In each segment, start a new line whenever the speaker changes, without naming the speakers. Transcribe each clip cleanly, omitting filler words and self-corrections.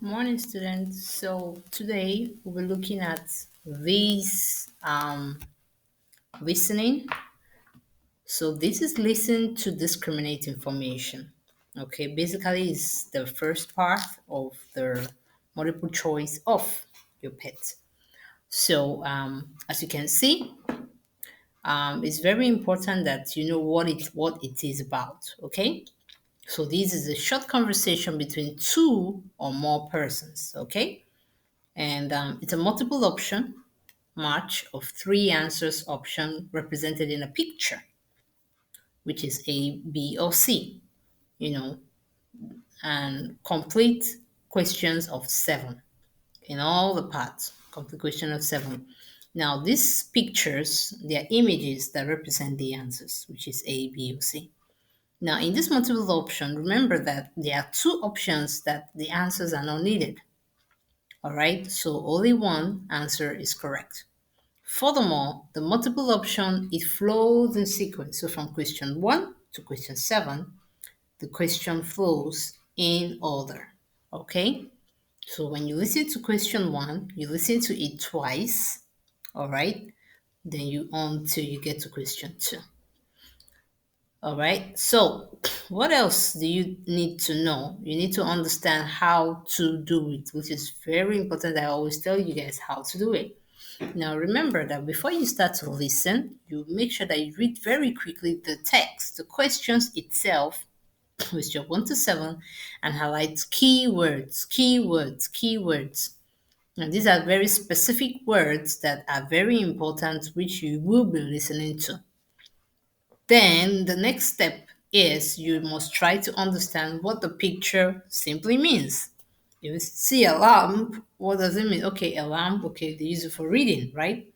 Morning, students. So today we'll be looking at this listening. So this is listen to discriminate information. Okay, basically is the first part of the multiple choice of your pet. So as you can see, it's very important that you know what it is about. Okay, so this is a short conversation between two or more persons. Okay, and it's a multiple option match of three answers option represented in a picture, which is A, B, or C, you know, and complete questions of seven in all the parts, complete question of seven. Now, these pictures, they are images that represent the answers, which is A, B, or C. Now, in this multiple option, remember that there are two options that the answers are not needed. All right, so only one answer is correct. Furthermore, the multiple option, it flows in sequence. So from question 1 to question 7, the question flows in order. Okay? So when you listen to question 1, you listen to it twice. All right? Then you on till you get to question 2. All right? So what else do you need to know? You need to understand how to do it, which is very important. I always tell you guys how to do it. Now remember that before you start to listen, you make sure that you read very quickly the text, the questions itself, question 1 to 7, and highlight keywords, keywords, keywords. Now these are very specific words that are very important, which you will be listening to. Then the next step is you must try to understand what the picture simply means. If you see a lamp, what does it mean? Okay, a lamp, okay, they use it for reading, right?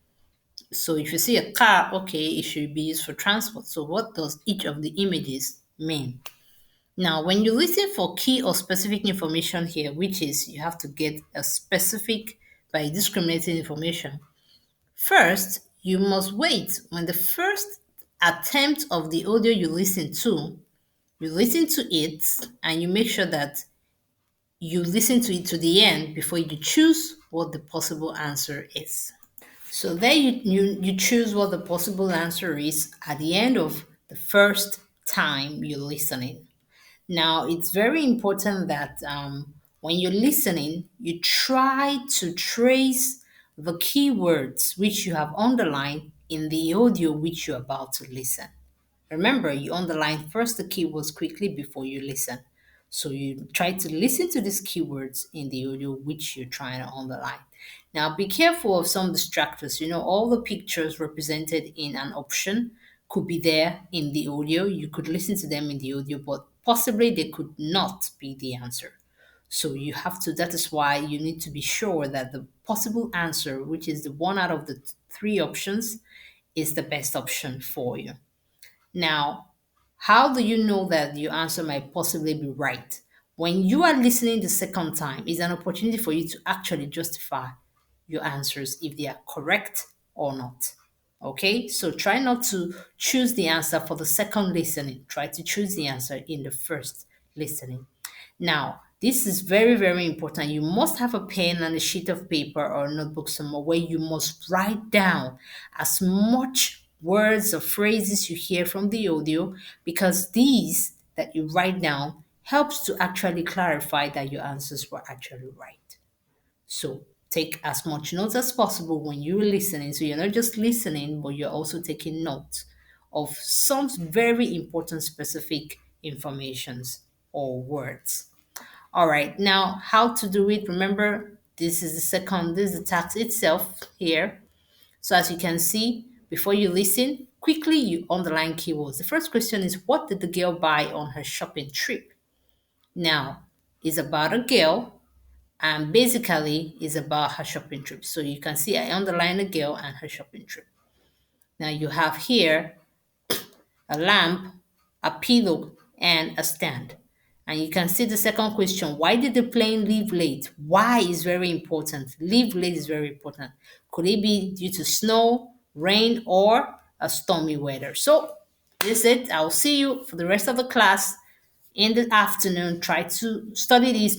So if you see a car, okay, it should be used for transport. So what does each of the images mean? Now, when you listen for key or specific information here, which is you have to get a specific by discriminating information, first, you must wait when the first attempt of the audio you listen to it and you make sure that you listen to it to the end before you choose what the possible answer is. So there you choose what the possible answer is at the end of the first time you're listening. Now, it's very important that when you're listening, you try to trace the keywords which you have underlined in the audio which you're about to listen. Remember, you underline first the keywords quickly before you listen. So you try to listen to these keywords in the audio which you're trying to underline. Now, be careful of some distractors. You know, all the pictures represented in an option could be there in the audio. You could listen to them in the audio, but possibly they could not be the answer. So you have to, that is why you need to be sure that the possible answer, which is the one out of the three options, is the best option for you. Now, how do you know that your answer might possibly be right? When you are listening the second time, is an opportunity for you to actually justify your answers if they are correct or not. Okay, so try not to choose the answer for the second listening. Try to choose the answer in the first listening. Now, this is very, very important. You must have a pen and a sheet of paper or a notebook somewhere where you must write down as much words or phrases you hear from the audio, because these that you write down helps to actually clarify that your answers were actually right. So take as much notes as possible when you're listening. So you're not just listening, but you're also taking notes of some very important specific informations or words. All right, now how to do it. Remember, this is the task itself here. So as you can see, before you listen, quickly you underline keywords. The first question is, what did the girl buy on her shopping trip? Now, it's about a girl and basically is about her shopping trip. So you can see I underline the girl and her shopping trip. Now you have here a lamp, a pillow, and a stand. And you can see the second question, why did the plane leave late? Why is very important. Leave late is very important. Could it be due to snow, rain, or a stormy weather? So this is it. I'll see you for the rest of the class in the afternoon. Try to study these